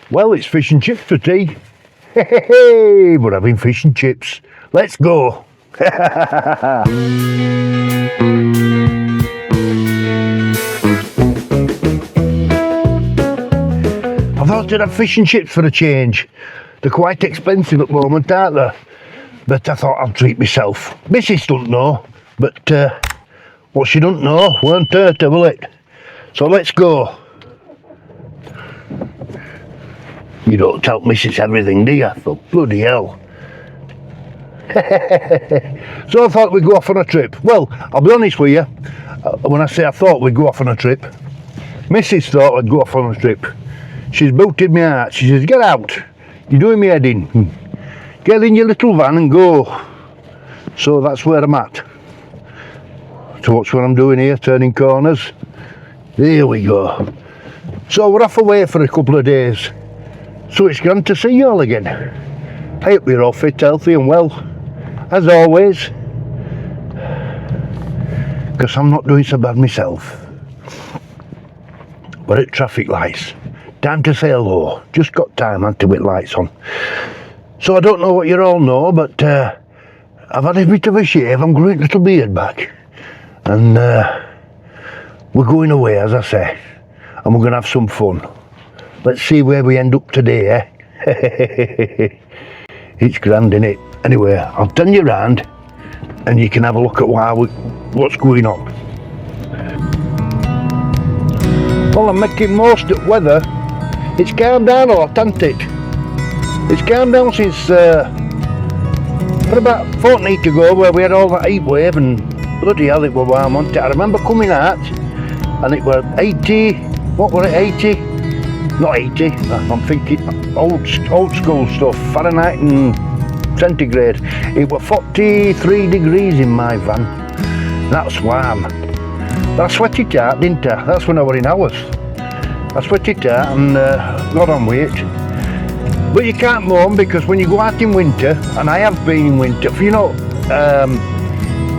Well, it's fish and chips for tea. Hey, we're having fish and chips. Let's go. I thought I'd have fish and chips for a change. They're quite expensive at the moment, aren't they? But I thought I'll treat myself. Mrs. don't know, but what she don't know won't hurt her, will it? So let's go. You don't tell Mrs. everything, do you? For bloody hell. So I thought we'd go off on a trip. Well, I'll be honest with you. When I say I thought we'd go off on a trip, Mrs. thought I'd go off on a trip. She's booted me out. She says, get out. You're doing me head in. Get in your little van and go. So that's where I'm at. So watch what I'm doing here, turning corners. There we go. So we're off away for a couple of days. So it's grand to see you all again. I hope you're all fit, healthy and well, as always, because I'm not doing so bad myself. We're at traffic lights. Time to say hello. Just got time, had to with lights on. So I don't know what you all know, but I've had a bit of a shave. I'm growing a little beard back. And we're going away, as I say, and we're going to have some fun. Let's see where we end up today, eh? It's grand, innit? Anyway, I'll turn you round and you can have a look at what's going on. Well, I'm making most of the weather. It's calmed down a lot, hasn't it? It's calmed down since for about a fortnight ago, where we had all that heat wave and bloody hell it was warm, wasn't it? I remember coming out and it was 80, what were it, 80? Not 80, I'm thinking old school stuff, Fahrenheit and centigrade. It was 43 degrees in my van. That's warm. But I sweated it out, didn't I? That's when I was in hours. I sweated it out and got on with it. But you can't moan, because when you go out in winter, and I have been in winter, you know,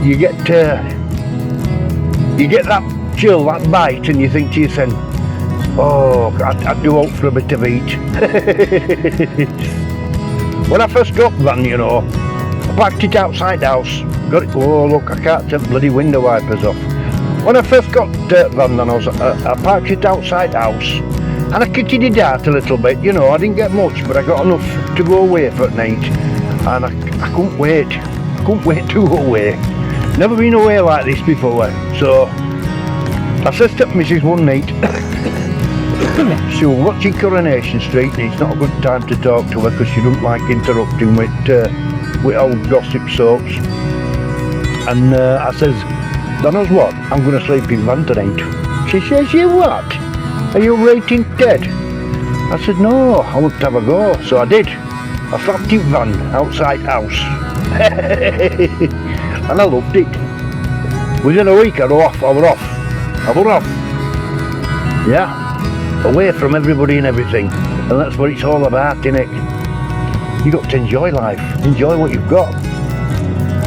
you get that chill, that bite, and you think to yourself, oh, I'd do out for a bit of heat. When I first got the van, you know, I parked it outside the house. Got it, oh look, I can't take the bloody window wipers off. When I first got the van, then I parked it outside the house, and I kitted it out a little bit, you know. I didn't get much, but I got enough to go away for night, and I couldn't wait. I couldn't wait to go away. Never been away like this before, so I said to Mrs. one night, she was watching Coronation Street, and it's not a good time to talk to her because she doesn't like interrupting with old gossip soaps. And I says, Donna's what? I'm going to sleep in van tonight. She says, you what? Are you rating dead? I said, no, I want to have a go. So I did. I slept in van outside house. And I loved it. Within a week I was off. I was off. Yeah. Away from everybody and everything, and that's what it's all about, innit? You got to enjoy life, enjoy what you've got.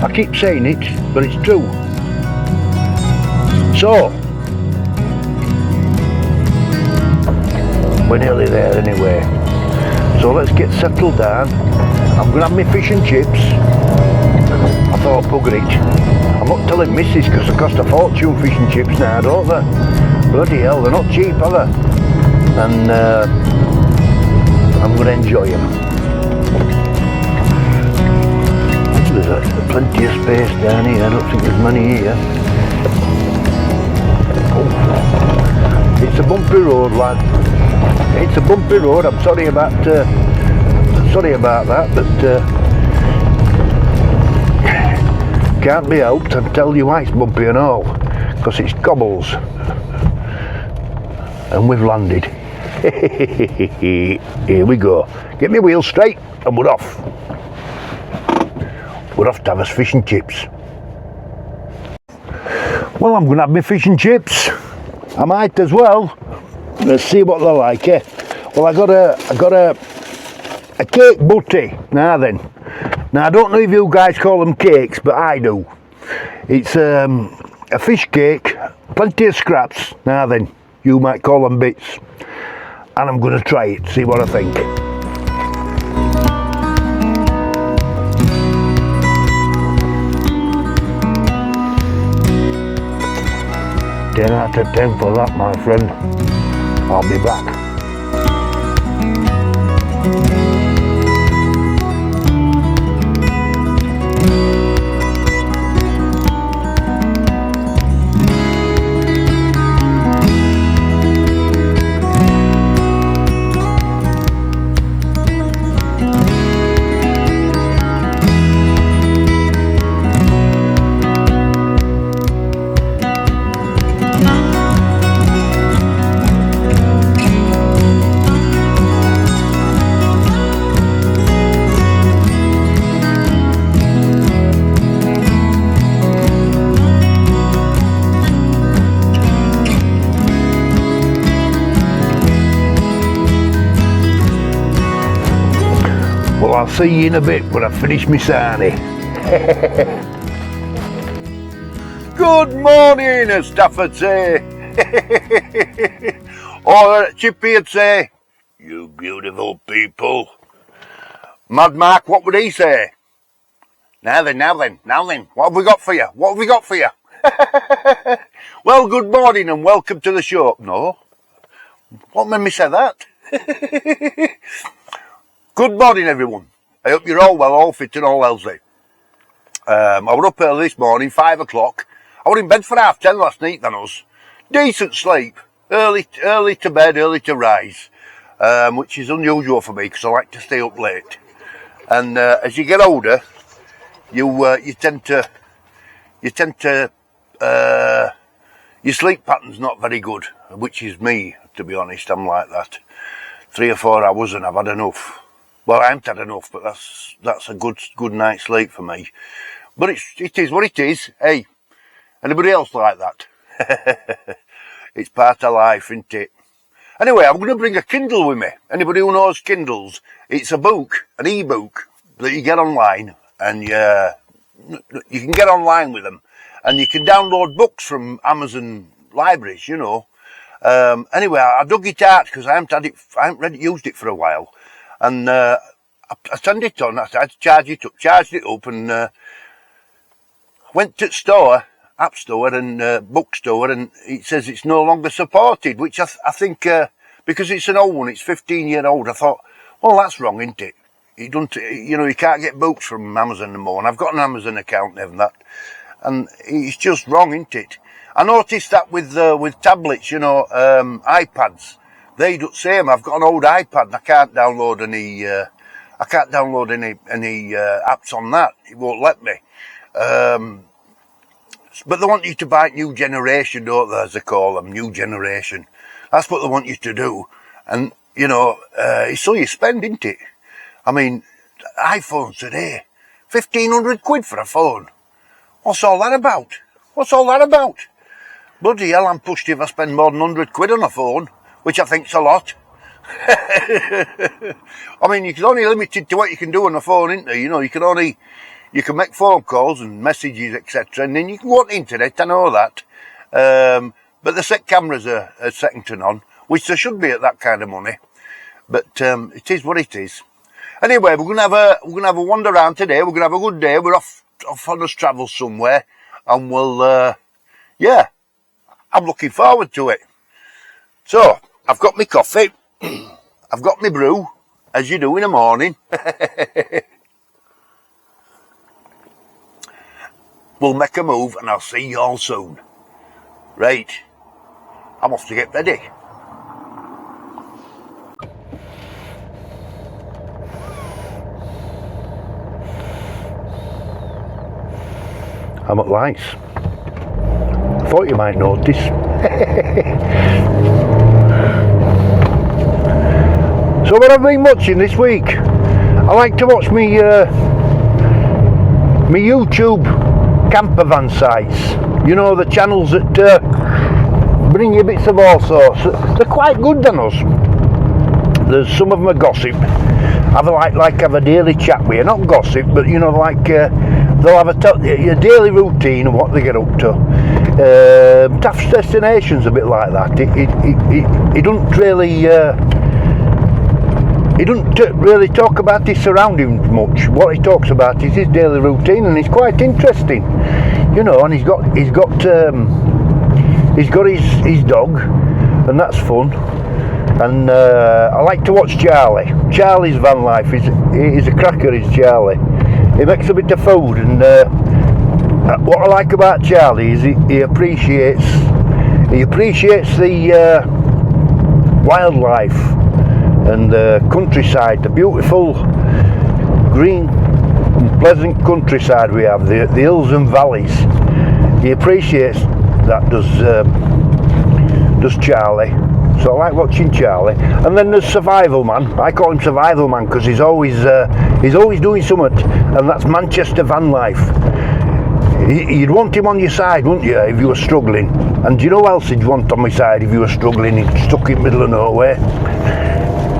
I keep saying it, but it's true. So we're nearly there anyway, so let's get settled down. I'm gonna have my fish and chips. I thought, bugger it, I'm not telling Mrs. because they cost a fortune, fish and chips now, don't they? Bloody hell, they're not cheap, are they? And I'm going to enjoy them. There's plenty of space down here. I don't think there's many here. Oh. It's a bumpy road, lad. It's a bumpy road. I'm sorry about that, but can't be helped. I'll tell you why it's bumpy and all, because it's cobbles, and we've landed. Here we go. Get my wheel straight and we're off. We're off to have us fish and chips. Well, I'm going to have my fish and chips. I might as well. Let's see what they're like, eh? Well, I got a cake butty. Now then. Now I don't know if you guys call them cakes, but I do. It's a fish cake, plenty of scraps. Now then, you might call them bits. and I'm going to try it, see what I think. 10 out of 10 for that, my friend. I'll be back. Well, I'll see you in a bit when I finish my sarnie. Good morning, as Stafford say. Or Chippy'd say, you beautiful people. Mad Mark, what would he say? Now then, what have we got for you? What have we got for you? Well, good morning and welcome to the show. No? What made me say that? Good morning, everyone. I hope you're all well, all fit and all healthy. I was up early this morning, 5 o'clock. I was in bed for 10:30 last night, than us. Decent sleep. Early to bed, early to rise. Which is unusual for me because I like to stay up late. And as you get older, you tend to your sleep pattern's not very good, which is me, to be honest. I'm like that. 3 or 4 hours and I've had enough. Well, I haven't had enough, but that's a good night's sleep for me. But it is what it is. Hey, anybody else like that? It's part of life, isn't it? Anyway, I'm going to bring a Kindle with me. Anybody who knows Kindles, it's a book, an e-book that you get online, and you can get online with them, and you can download books from Amazon libraries, you know. Anyway, I dug it out because I haven't used it for a while. And I turned it on, I had to charged it up and went to the app store and bookstore, and it says it's no longer supported, which I think, because it's an old one, it's 15-year-old, I thought, well, that's wrong, isn't it? You can't get books from Amazon anymore, and I've got an Amazon account and that, and it's just wrong, isn't it? I noticed that with tablets, iPads. They do the same. I've got an old iPad and I can't download any apps on that. It won't let me. But they want you to buy new generation, don't they, as they call them, new generation. That's what they want you to do. And, it's all you spend, isn't it? I mean, iPhones today, 1,500 quid for a phone. What's all that about? Bloody hell, I'm pushed if I spend more than 100 quid on a phone, which I think's a lot. I mean, you're only limited to what you can do on a phone, isn't there? You can make phone calls and messages, etc., and then you can go on the internet, I know that. But the set cameras are second to none, which there should be at that kind of money. But it is what it is. Anyway, we're gonna have a wander around today. We're gonna have a good day. We're off on us travel somewhere, and we'll I'm looking forward to it. So I've got my coffee, I've got my brew, as you do in the morning. We'll make a move and I'll see you all soon. Right, I'm off to get ready. I'm at Lights. I thought you might notice. So what I've been watching this week, I like to watch me YouTube camper van sites. You know, the channels that bring you bits of all sorts. They're quite good than us. There's some of them are gossip. Have a daily chat with you, not gossip, but they'll have a daily routine and what they get up to. Taft's Destination's a bit like that. It doesn't really he doesn't really talk about his surroundings much. What he talks about is his daily routine, and it's quite interesting, you know. And he's got his dog, and that's fun. And I like to watch Charlie. Charlie's van life is a cracker. Is Charlie? He makes a bit of food, and what I like about Charlie is he appreciates the wildlife and the countryside, the beautiful green and pleasant countryside we have, the hills and valleys. He appreciates that, does Charlie. So I like watching Charlie. And then there's Survival Man. I call him Survival Man because he's always doing something, and that's Manchester Vanlife. You'd want him on your side, wouldn't you, if you were struggling? And do you know what else you'd want on my side if you were struggling and stuck in the middle of nowhere?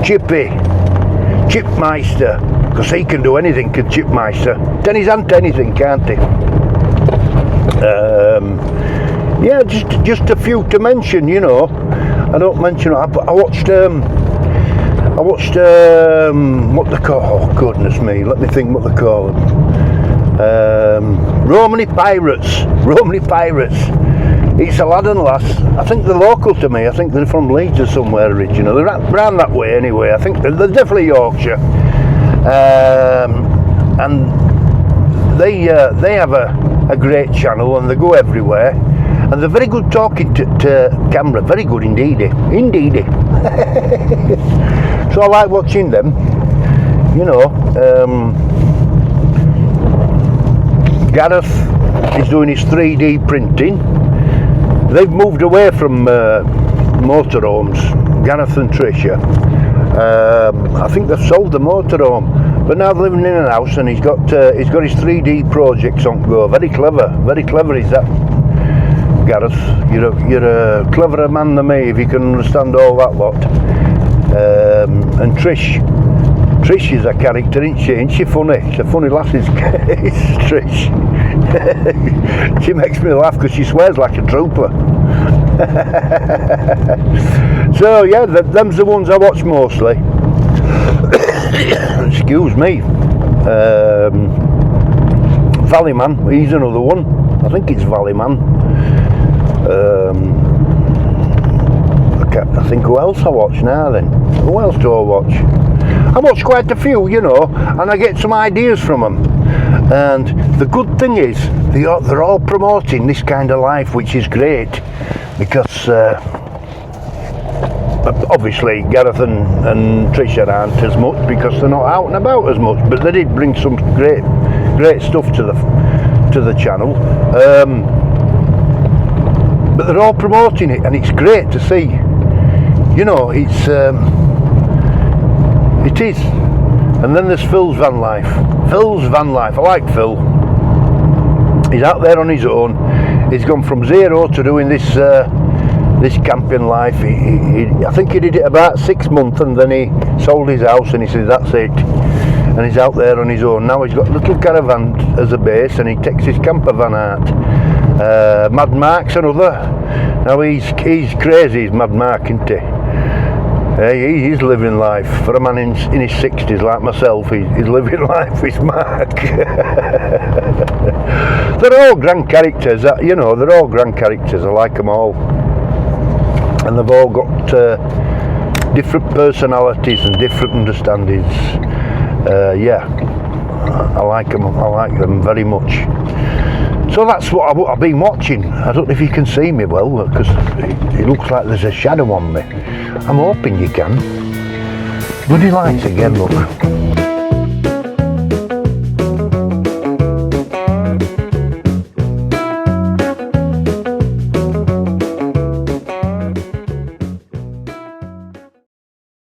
Chipmeister, because he can do anything, can Chipmeister. Turn his hand to anything, can't he? Yeah, just a few to mention, you know. I don't mention. I watched what they call. Oh goodness me! Let me think what they call them. Romany Pirates. It's a lad and lass. I think they're local to me. I think they're from Leeds or somewhere original. They're around that way anyway. I think they're definitely Yorkshire. And they have a great channel, and they go everywhere. And they're very good talking to camera, very good indeed. So I like watching them, you know. Gareth is doing his 3D printing. They've moved away from motorhomes, Gareth and Tricia. I think they've sold the motorhome, but now they're living in a house, and he's got his 3D projects on go. Very clever is that. Gareth, you're a cleverer man than me if you can understand all that lot. And Trish is a character, isn't she? Isn't she funny? She's a funny lass, is Trish. She makes me laugh because she swears like a trooper. So yeah, them's the ones I watch mostly. Excuse me. Valley Man, he's another one. I think it's Valley Man. I think who else I watch now then? Who else do I watch? I watch quite a few, you know, and I get some ideas from them. And the good thing is, they're all promoting this kind of life, which is great, because obviously Gareth and Tricia aren't as much because they're not out and about as much, but they did bring some great stuff to the channel. But they're all promoting it, and it's great to see. You know, it is. And then there's Phil's van life. I like Phil. He's out there on his own. He's gone from zero to doing this camping life. I think he did it about 6 months, and then he sold his house, and he said that's it. And he's out there on his own. Now he's got a little caravan as a base, and he takes his camper van out. Mad Mark's another. Now he's crazy, he's Mad Mark, isn't he? He's living life. For a man in his 60s like myself, he's living life with Mark. They're all grand characters, you know, they're all grand characters. I like them all. And they've all got different personalities and different understandings. Yeah, I like them very much. So that's what I've been watching. I don't know if you can see me well, because it looks like there's a shadow on me. I'm hoping you can. Bloody lights again, look.